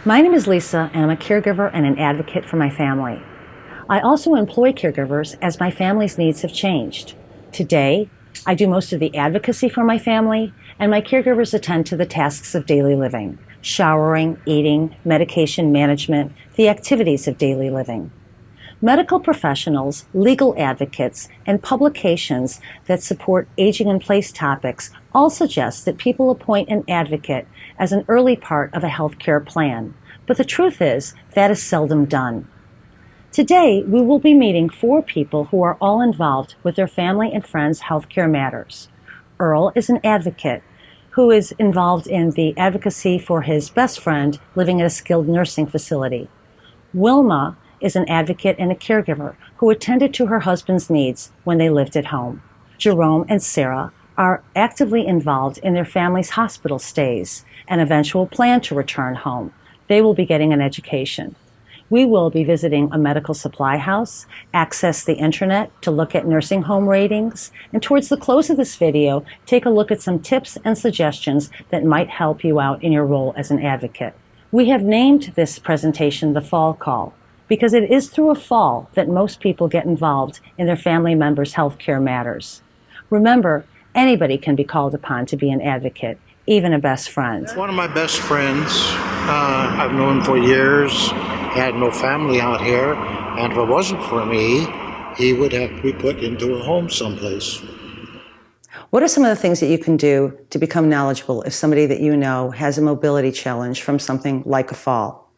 My name is Lisa, and I'm a caregiver and an advocate for my family. I also employ caregivers as my family's needs have changed. Today, I do most of the advocacy for my family, and my caregivers attend to the tasks of daily living: showering, eating, medication management, the activities of daily living. Medical professionals, legal advocates, and publications that support aging in place topics all suggest that people appoint an advocate as an early part of a healthcare plan. But the truth is, that is seldom done. Today, we will be meeting 4 people who are all involved with their family and friends' healthcare matters. Earl is an advocate who is involved in the advocacy for his best friend living at a skilled nursing facility. Wilma is an advocate and a caregiver who attended to her husband's needs when they lived at home. Jerome and Sarah are actively involved in their family's hospital stays and eventual plan to return home. They will be getting an education. We will be visiting a medical supply house, access the internet to look at nursing home ratings, and towards the close of this video, take a look at some tips and suggestions that might help you out in your role as an advocate. We have named this presentation the Fall Call, because it is through a fall that most people get involved in their family members' healthcare matters. Remember, anybody can be called upon to be an advocate, even a best friend. One of my best friends, I've known for years, had no family out here, and if it wasn't for me, he would have to be put into a home someplace. What are some of the things that you can do to become knowledgeable if somebody that you know has a mobility challenge from something like a fall?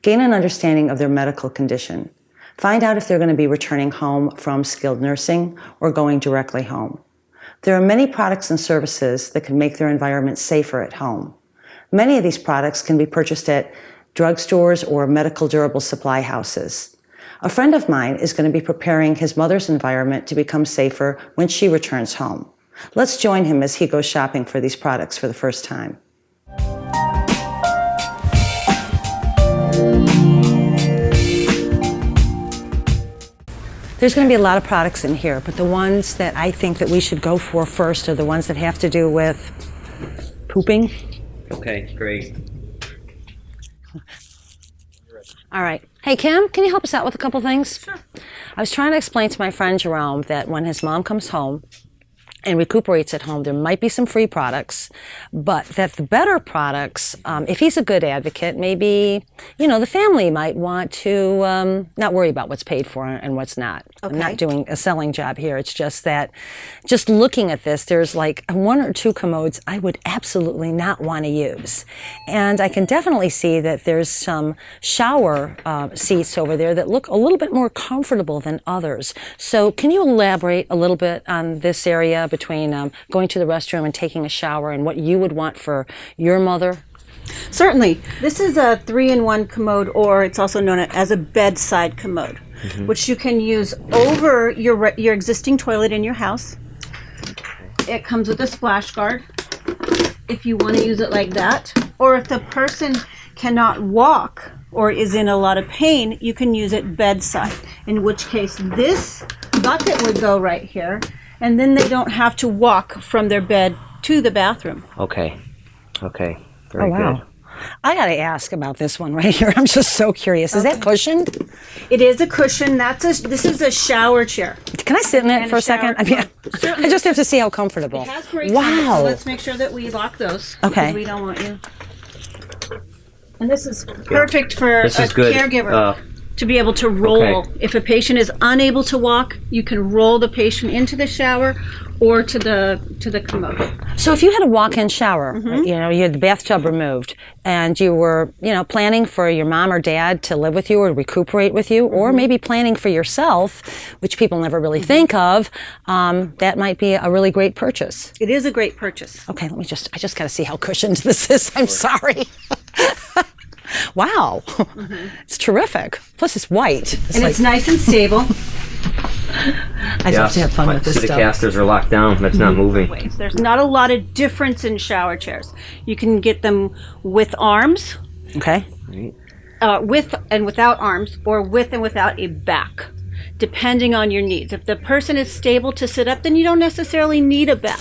Gain an understanding of their medical condition. Find out if they're going to be returning home from skilled nursing or going directly home. There are many products and services that can make their environment safer at home. Many of these products can be purchased at drugstores or medical durable supply houses. A friend of mine is going to be preparing his mother's environment to become safer when she returns home. Let's join him as he goes shopping for these products for the first time. There's going to be a lot of products in here, but the ones that I think that we should go for first are the ones that have to do with pooping. Okay, great. All right. Hey, Kim, can you help us out with a couple things? Sure. I was trying to explain to my friend Jerome that when his mom comes home and recuperates at home, there might be some free products, but that the better products, if he's a good advocate, maybe, the family might want to not worry about what's paid for and what's not. Okay. I'm not doing a selling job here. It's just that, just looking at this, there's like 1 or 2 commodes I would absolutely not want to use. And I can definitely see that there's some shower seats over there that look a little bit more comfortable than others. So can you elaborate a little bit on this area between going to the restroom and taking a shower and what you would want for your mother? Certainly. This is a 3-in-1 commode, or it's also known as a bedside commode, which you can use over your existing toilet in your house. It comes with a splash guard if you want to use it like that. Or if the person cannot walk or is in a lot of pain, you can use it bedside, in which case this bucket would go right here, and then they don't have to walk from their bed to the bathroom. Okay. Very wow. good. I got to ask about this one right here. I'm just so curious. Is that cushioned? It is a cushion. This is a shower chair. Can I sit in it And for a second? I mean, I just have to see how comfortable. It has brakes in it, so Wow. let's make sure that we lock those. Okay. Because we don't want you. And this is perfect for This a is good. caregiver to be able to roll. Okay. If a patient is unable to walk, you can roll the patient into the shower or to the commode. So if you had a walk-in shower, you had the bathtub removed, and you were, planning for your mom or dad to live with you or recuperate with you, or maybe planning for yourself, which people never really think of, that might be a really great purchase. It is a great purchase. Okay, I just got to see how cushioned this is. I'm sorry. Wow. It's terrific. Plus it's white. It's nice and stable. I have to have fun with this The stuff. casters are locked down. That's not moving. There's not a lot of difference in shower chairs. You can get them with arms, Okay. with and without arms, or with and without a back, depending on your needs. If the person is stable to sit up, then you don't necessarily need a back.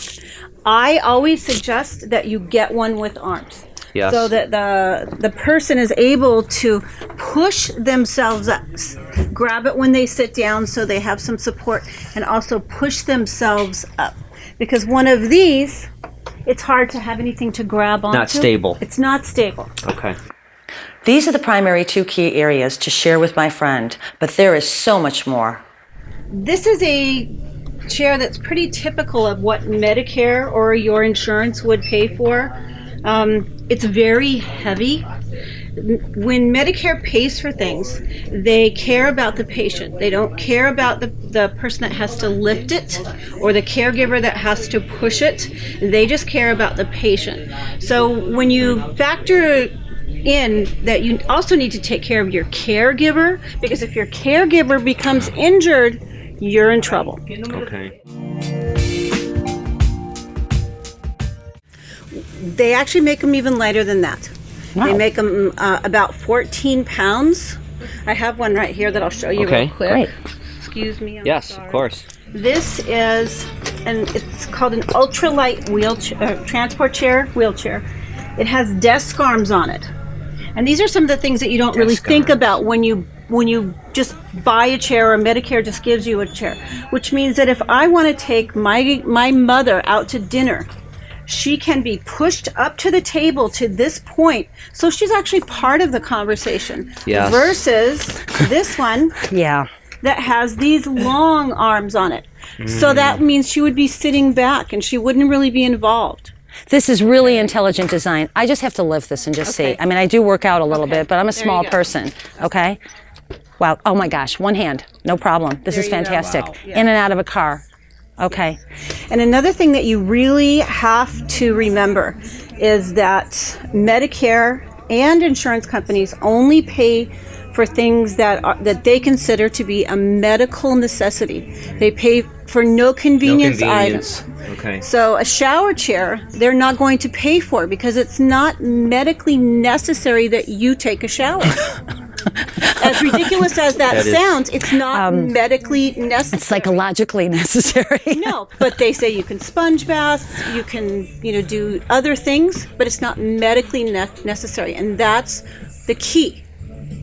I always suggest that you get one with arms. Yes. So that the person is able to push themselves up, grab it when they sit down so they have some support, and also push themselves up. Because one of these, it's hard to have anything to grab onto. Not stable. It's not stable. Okay. These are the primary two key areas to share with my friend, but there is so much more. This is a chair that's pretty typical of what Medicare or your insurance would pay for. It's very heavy. When Medicare pays for things, they care about the patient. They don't care about the person that has to lift it or the caregiver that has to push it. They just care about the patient. So when you factor in that, you also need to take care of your caregiver, because if your caregiver becomes injured, you're in trouble. Okay. They actually make them even lighter than that. Wow. They make them about 14 pounds. I have one right here that I'll show you Okay, real quick. great. Excuse me. I'm Yes, sorry. of course. This is, and it's called an ultralight wheelchair, transport chair, wheelchair. It has desk arms on it. And these are some of the things that you don't really think about when you just buy a chair, or Medicare just gives you a chair. Which means that if I want to take my mother out to dinner, she can be pushed up to the table to this point, so she's actually part of the conversation. Yes. Versus this one Yeah. that has these long arms on it. So that means she would be sitting back and she wouldn't really be involved. This is really intelligent design. I just have to lift this and just see. I mean, I do work out a little bit, but I'm a There small you go. person, okay? Wow. Oh my gosh, one hand. No problem. This is There you go. fantastic. Wow. In and out of a car. Okay. And another thing that you really have to remember is that Medicare and insurance companies only pay for things that they consider to be a medical necessity. They pay for no convenience items. Okay. So a shower chair, they're not going to pay for because it's not medically necessary that you take a shower. As ridiculous as that That is- sounds, it's not medically necessary. It's psychologically necessary. No, but they say you can sponge bath, you can, do other things, but it's not medically necessary, and that's the key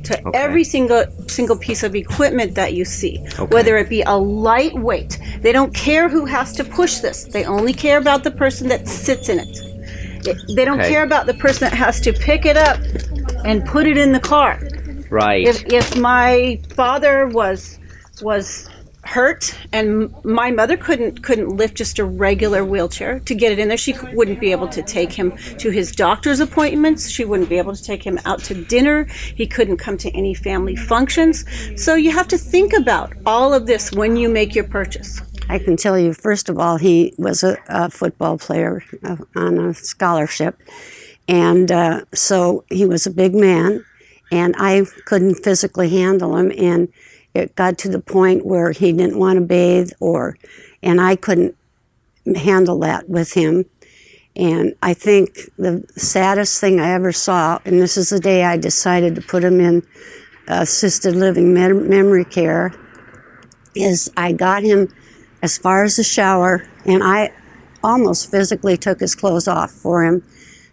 to every single piece of equipment that you see. Whether it be a lightweight, they don't care who has to push this. They only care about the person that sits in it. They don't care about the person that has to pick it up and put it in the car. Right. If my father was hurt and my mother couldn't lift just a regular wheelchair to get it in there, she wouldn't be able to take him to his doctor's appointments. She wouldn't be able to take him out to dinner. He couldn't come to any family functions. So you have to think about all of this when you make your purchase. I can tell you, first of all, he was a football player on a scholarship. And so he was a big man, and I couldn't physically handle him. And it got to the point where he didn't want to bathe, and I couldn't handle that with him. And I think the saddest thing I ever saw, and this is the day I decided to put him in assisted living memory care, is I got him as far as the shower, and I almost physically took his clothes off for him,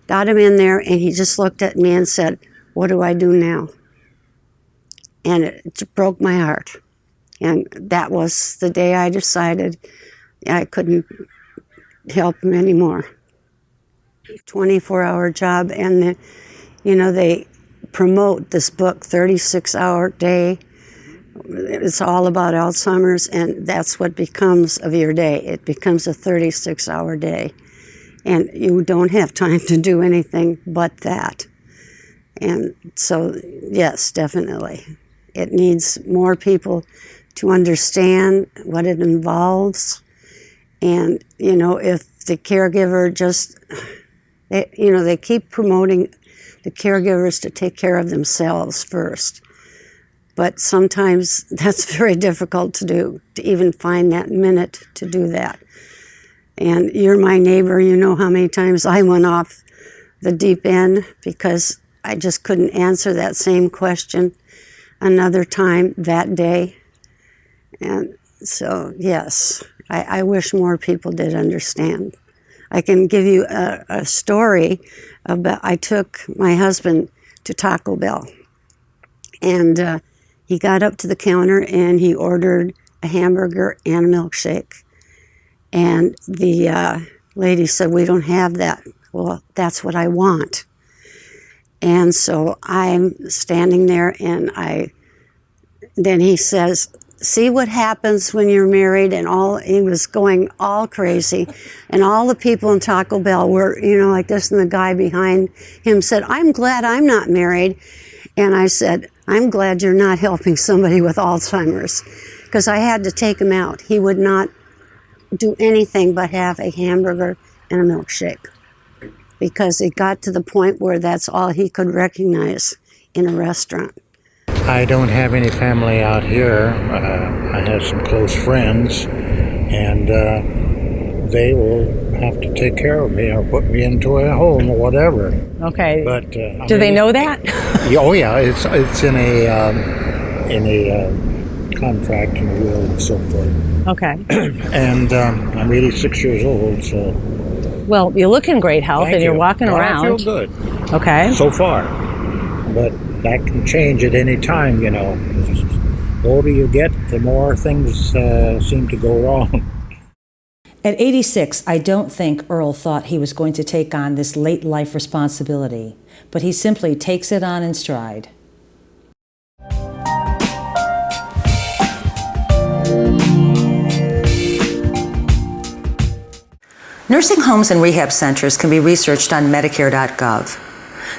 got him in there, and he just looked at me and said, "What do I do now?" And it broke my heart. And that was the day I decided I couldn't help him anymore. 24-hour job, and they promote this book, 36-hour day. It's all about Alzheimer's, and that's what becomes of your day. It becomes a 36-hour day. And you don't have time to do anything but that. And so, yes, definitely. It needs more people to understand what it involves. And, if the caregiver they keep promoting the caregivers to take care of themselves first. But sometimes that's very difficult to do, to even find that minute to do that. And you're my neighbor, you know how many times I went off the deep end because I just couldn't answer that same question another time that day. And so, yes, I wish more people did understand. I can give you a story about, I took my husband to Taco Bell, and he got up to the counter and he ordered a hamburger and a milkshake. And the lady said, "We don't have that." Well, that's what I want. And so I'm standing there, and then he says, "See what happens when you're married," and he was going all crazy. And all the people in Taco Bell were, like this, and the guy behind him said, "I'm glad I'm not married." And I said, "I'm glad you're not helping somebody with Alzheimer's," because I had to take him out. He would not do anything but have a hamburger and a milkshake, because it got to the point where that's all he could recognize in a restaurant. I don't have any family out here. I have some close friends, and they will have to take care of me or put me into a home or whatever. Okay. But do they know that? Oh yeah, it's in a contract and a will and so forth. Okay. And I'm 86 years old, so. Well, you look in great health, Thank and you're you. walking Well, around. I feel good Okay. so far, but that can change at any time, The older you get, the more things seem to go wrong. At 86, I don't think Earl thought he was going to take on this late life responsibility, but he simply takes it on in stride. Nursing homes and rehab centers can be researched on Medicaregov.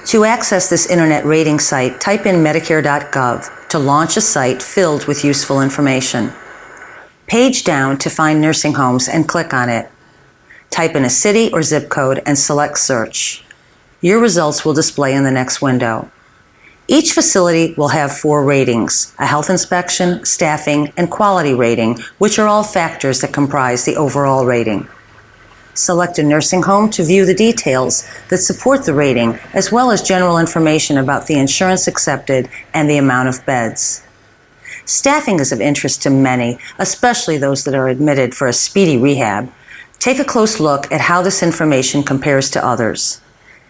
To access this internet rating site, type in Medicaregov to launch a site filled with useful information. Page down to find nursing homes and click on it. Type in a city or zip code and select search. Your results will display in the next window. Each facility will have 4 ratings: a health inspection, staffing, and quality rating, which are all factors that comprise the overall rating. Select a nursing home to view the details that support the rating, as well as general information about the insurance accepted and the amount of beds. Staffing is of interest to many, especially those that are admitted for a speedy rehab. Take a close look at how this information compares to others.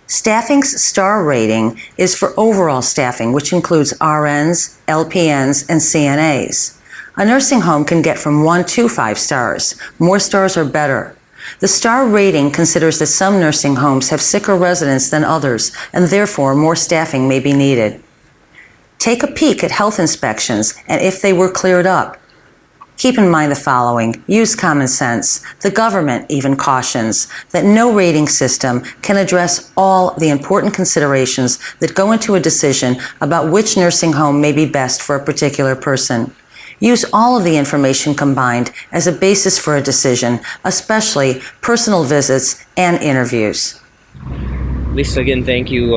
Staffing's star rating is for overall staffing, which includes RNs, LPNs, and CNAs. A nursing home can get from 1 to 5 stars. More stars are better. The star rating considers that some nursing homes have sicker residents than others, and therefore more staffing may be needed. Take a peek at health inspections and if they were cleared up. Keep in mind the following. Use common sense. The government even cautions that no rating system can address all the important considerations that go into a decision about which nursing home may be best for a particular person. Use all of the information combined as a basis for a decision, especially personal visits and interviews. Lisa, again, thank you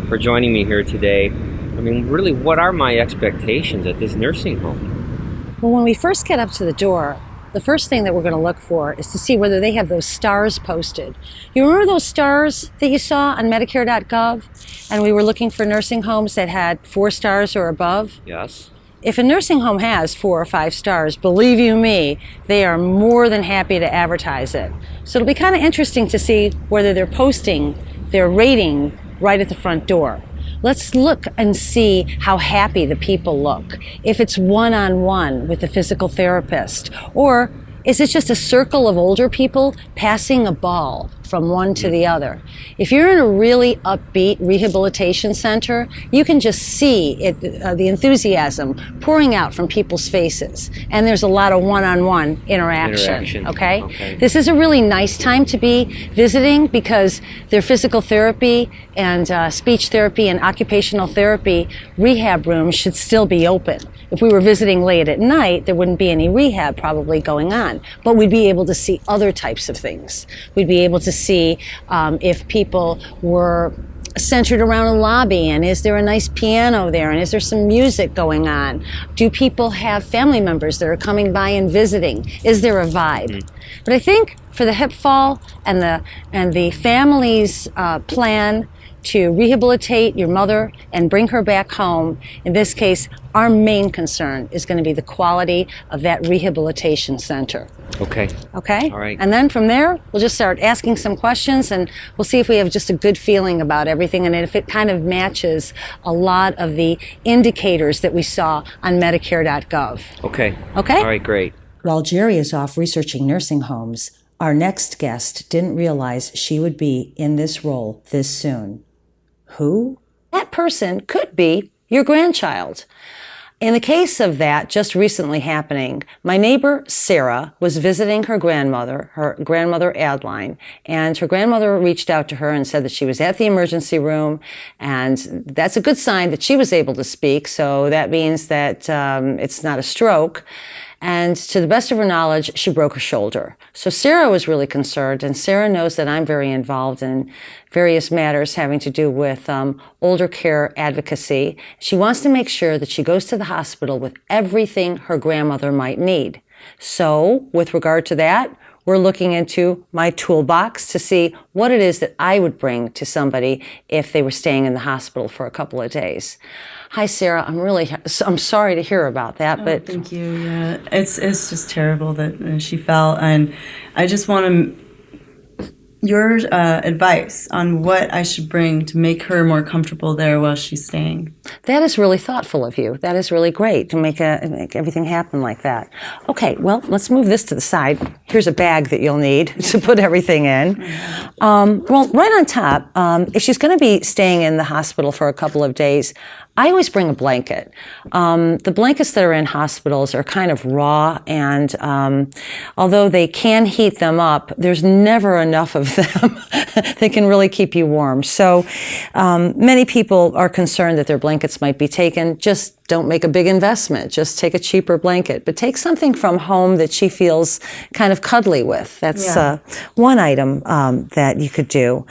for joining me here today. I mean, really, what are my expectations at this nursing home? Well, when we first get up to the door, the first thing that we're going to look for is to see whether they have those stars posted. You remember those stars that you saw on Medicare.gov? And we were looking for nursing homes that had 4 stars or above? Yes. If a nursing home has 4 or 5 stars, believe you me, they are more than happy to advertise it. So it'll be kind of interesting to see whether they're posting their rating right at the front door. Let's look and see how happy the people look. If it's one-on-one with the physical therapist, or is it just a circle of older people passing a ball from one to the other? If you're in a really upbeat rehabilitation center, you can just see it, the enthusiasm pouring out from people's faces. And there's a lot of one-on-one interaction. Okay? This is a really nice time to be visiting because their physical therapy and speech therapy and occupational therapy rehab rooms should still be open. If we were visiting late at night, there wouldn't be any rehab probably going on, but we'd be able to see other types of things. We'd be able to see if people were centered around a lobby, and is there a nice piano there, and is there some music going on? Do people have family members that are coming by and visiting? Is there a vibe? But I think for the hip fall and the family's plan to rehabilitate your mother and bring her back home, in this case, our main concern is going to be the quality of that rehabilitation center. Okay. Okay? All right. And then from there, we'll just start asking some questions and we'll see if we have just a good feeling about everything and if it kind of matches a lot of the indicators that we saw on Medicare.gov. Okay. Okay? All right, great. While Jerry is off researching nursing homes, our next guest didn't realize she would be in this role this soon. Who? That person could be your grandchild. In the case of that just recently happening, my neighbor Sarah was visiting her grandmother Adeline, and her grandmother reached out to her and said that she was at the emergency room, and that's a good sign that she was able to speak, so that means that it's not a stroke. And to the best of her knowledge, she broke her shoulder. So Sarah was really concerned, and Sarah knows that I'm very involved in various matters having to do with older care advocacy. She wants to make sure that she goes to the hospital with everything her grandmother might need. So with regard to that, we're looking into my toolbox to see what it is that I would bring to somebody if they were staying in the hospital for a couple of days. Hi, Sarah. I'm sorry to hear about that, but thank you. Yeah, it's just terrible that she fell, and I just want your advice on what I should bring to make her more comfortable there while she's staying. That is really thoughtful of you. That is really great to make everything happen like that. Okay, well, let's move this to the side. Here's a bag that you'll need to put everything in. Well, right on top, if she's going to be staying in the hospital for a couple of days, I always bring a blanket. The blankets that are in hospitals are kind of raw, and although they can heat them up, there's never enough of them that can really keep you warm. So many people are concerned that their blankets might be taken. Just don't make a big investment. Just take a cheaper blanket. But take something from home that she feels kind of cuddly with. That's one item that you could do.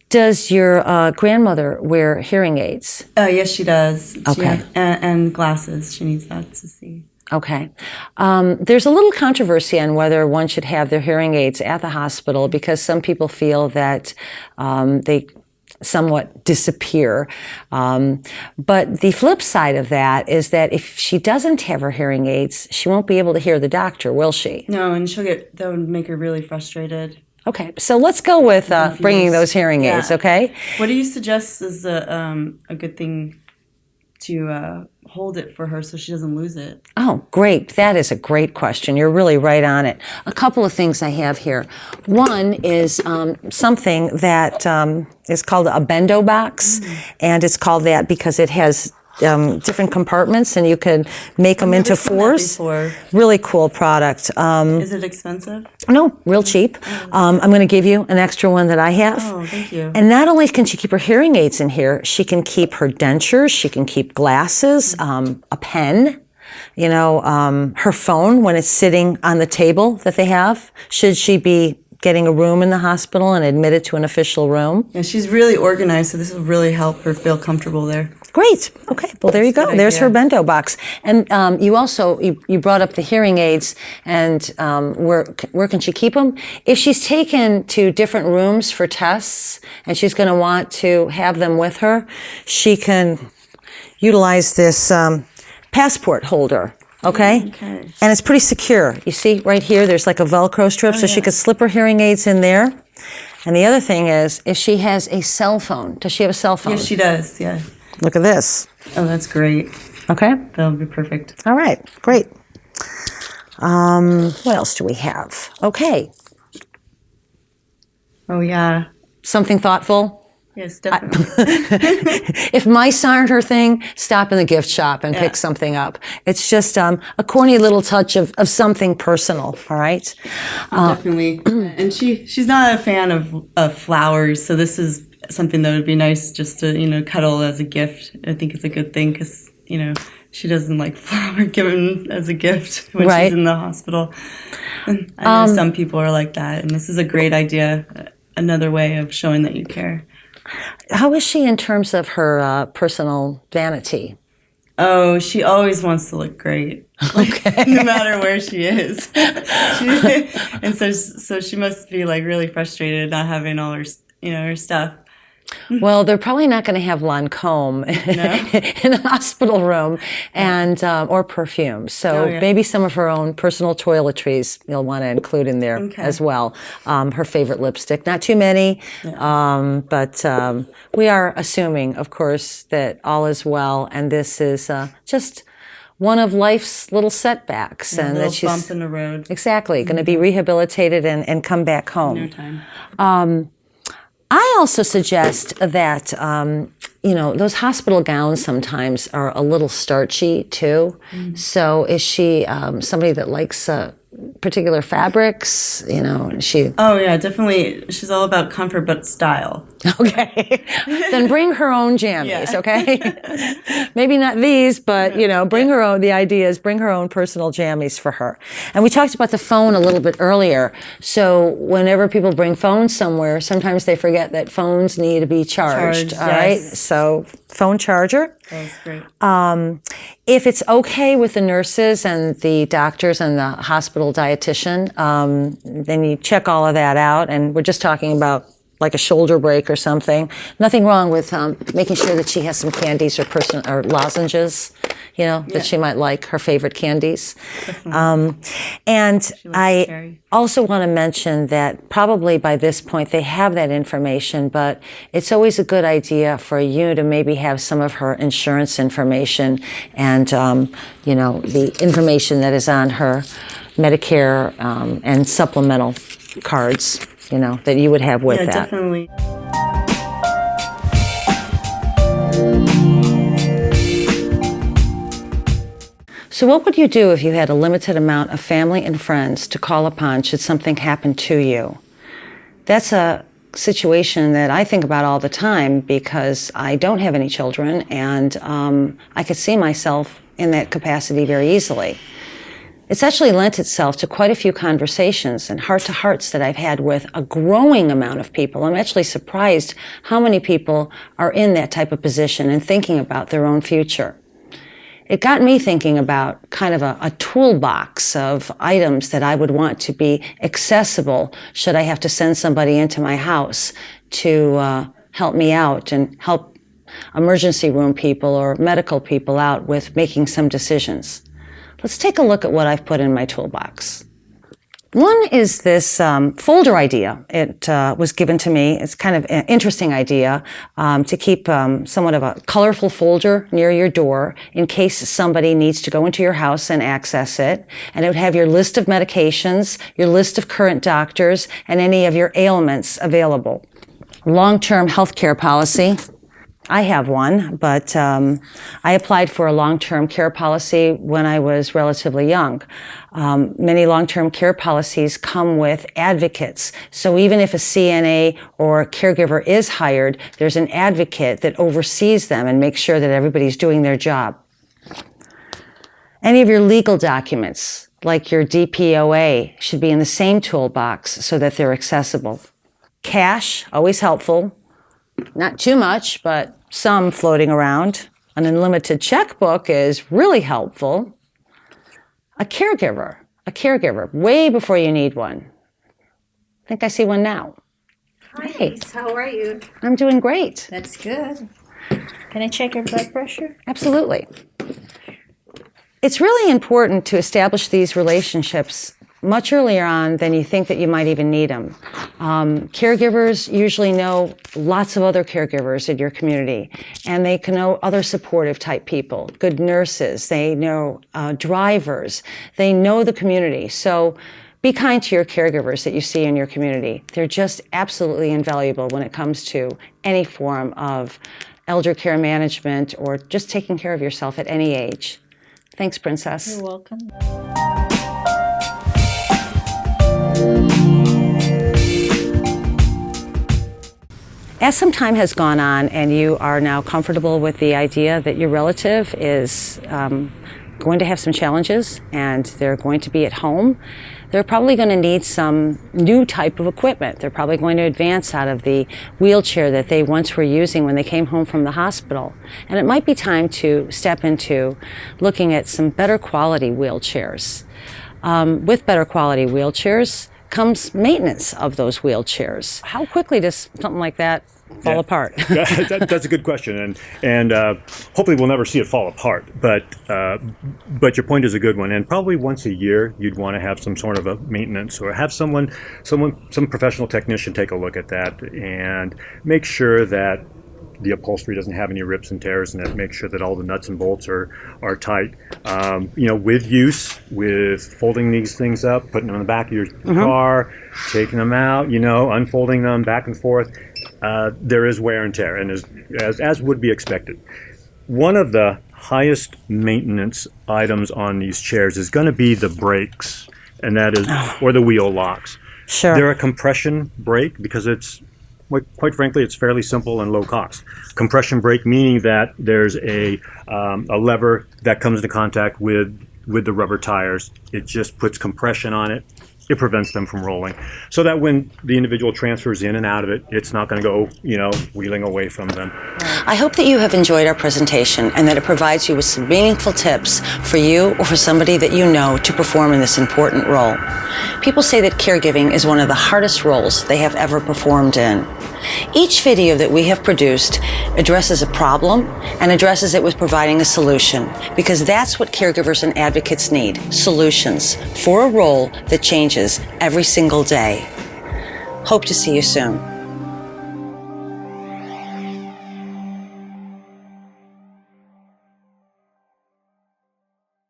Does your grandmother wear hearing aids? Yes, she does. Okay. And glasses. She needs that to see. Okay. There's a little controversy on whether one should have their hearing aids at the hospital because some people feel that they somewhat disappear. But the flip side of that is that if she doesn't have her hearing aids, she won't be able to hear the doctor, will she? No, and that would make her really frustrated. Okay, so let's go with bringing those hearing aids, okay? What do you suggest is a good thing to hold it for her so she doesn't lose it? Oh, great. That is a great question. You're really right on it. A couple of things I have here. One is something that is called a bendo box, and it's called that because it has different compartments, and you can make them into fours. Really cool product. Is it expensive? No, real cheap. I'm going to give you an extra one that I have. Oh, thank you. And not only can she keep her hearing aids in here, she can keep her dentures, she can keep glasses, a pen, her phone when it's sitting on the table that they have, should she be getting a room in the hospital and admitted to an official room. Yeah, she's really organized, so this will really help her feel comfortable there. Great. Okay. Well, there you go. There's her bento box. And you also you brought up the hearing aids, and where can she keep them? If she's taken to different rooms for tests, and she's going to want to have them with her, she can utilize this passport holder. Okay? Okay. And it's pretty secure. You see right here, there's like a Velcro strip, so she could slip her hearing aids in there. And the other thing is, if she has a cell phone, does she have a cell phone? Yes, she does, yeah. Look at this. Oh, that's great. Okay? That'll be perfect. All right, great. What else do we have? Okay. Oh, yeah. Something thoughtful? Yes, definitely. If mice aren't her thing, stop in the gift shop and pick something up. It's just a corny little touch of something personal, all right? Definitely. And she's not a fan of flowers, so this is something that would be nice just to, cuddle as a gift. I think it's a good thing because, she doesn't like flower given as a gift when she's in the hospital. And I know some people are like that, and this is a great idea, another way of showing that you care. How is she in terms of her personal vanity? Oh, she always wants to look great. Okay. No matter where she is. And so she must be like really frustrated not having all her, her stuff. Well, they're probably not going to have Lancome in the hospital room, and or perfume. So maybe some of her own personal toiletries you'll want to include in there as well. Her favorite lipstick, not too many, but we are assuming, of course, that all is well, and this is just one of life's little setbacks, and that she's bump in the road. Exactly, going to be rehabilitated and come back home. No time. I also suggest that, those hospital gowns sometimes are a little starchy too. So is she somebody that likes particular fabrics? She... Oh, yeah, definitely. She's all about comfort, but style. Okay. Then bring her own jammies, okay? Maybe not these, but, bring her own, the idea is bring her own personal jammies for her. And we talked about the phone a little bit earlier. So whenever people bring phones somewhere, sometimes they forget that phones need to be charged, all right? So phone charger. That's great. If it's okay with the nurses and the doctors and the hospital dietitian, then you check all of that out. And we're just talking about like a shoulder break or something. Nothing wrong with making sure that she has some candies or lozenges, that she might like, her favorite candies. And I also want to mention that probably by this point they have that information, but it's always a good idea for you to maybe have some of her insurance information and, the information that is on her Medicare and supplemental cards. That you would have with that. Yeah, definitely. So what would you do if you had a limited amount of family and friends to call upon should something happen to you? That's a situation that I think about all the time because I don't have any children, and I could see myself in that capacity very easily. It's actually lent itself to quite a few conversations and heart-to-hearts that I've had with a growing amount of people. I'm actually surprised how many people are in that type of position and thinking about their own future. It got me thinking about kind of a toolbox of items that I would want to be accessible should I have to send somebody into my house to help me out and help emergency room people or medical people out with making some decisions. Let's take a look at what I've put in my toolbox. One is this folder idea. It was given to me. It's kind of an interesting idea to keep somewhat of a colorful folder near your door in case somebody needs to go into your house and access it. And it would have your list of medications, your list of current doctors, and any of your ailments available. Long-term health care policy. I have one, but I applied for a long-term care policy when I was relatively young. Many long-term care policies come with advocates. So even if a CNA or a caregiver is hired, there's an advocate that oversees them and makes sure that everybody's doing their job. Any of your legal documents, like your DPOA, should be in the same toolbox so that they're accessible. Cash, always helpful. Not too much, but some floating around. An unlimited checkbook is really helpful. A caregiver, way before you need one. I think I see one now. Hi, how are you? I'm doing great. That's good. Can I check your blood pressure? Absolutely. It's really important to establish these relationships much earlier on than you think that you might even need them. Caregivers usually know lots of other caregivers in your community, and they can know other supportive type people, good nurses, they know drivers, they know the community. So be kind to your caregivers that you see in your community. They're just absolutely invaluable when it comes to any form of elder care management or just taking care of yourself at any age. Thanks, Princess. You're welcome. As some time has gone on and you are now comfortable with the idea that your relative is going to have some challenges and they're going to be at home, they're probably going to need some new type of equipment. They're probably going to advance out of the wheelchair that they once were using when they came home from the hospital. And it might be time to step into looking at some better quality wheelchairs. With better quality wheelchairs, comes maintenance of those wheelchairs. How quickly does something like that fall apart? That's a good question, and hopefully we'll never see it fall apart. But your point is a good one, and probably once a year you'd want to have some sort of a maintenance, or have some professional technician take a look at that and make sure that the upholstery doesn't have any rips and tears in it. Make sure that all the nuts and bolts are tight. With folding these things up, putting them in the back of your car, taking them out, unfolding them back and forth. There is wear and tear, and as would be expected. One of the highest maintenance items on these chairs is going to be the brakes, and that is, or the wheel locks. Sure. They're a compression brake because quite frankly, it's fairly simple and low cost. Compression brake meaning that there's a lever that comes into contact with the rubber tires. It just puts compression on it. It prevents them from rolling, so that when the individual transfers in and out of it, it's not going to go, wheeling away from them. I hope that you have enjoyed our presentation and that it provides you with some meaningful tips for you or for somebody that you know to perform in this important role. People say that caregiving is one of the hardest roles they have ever performed in. Each video that we have produced addresses a problem and addresses it with providing a solution, because that's what caregivers and advocates need, solutions for a role that changes every single day. Hope to see you soon.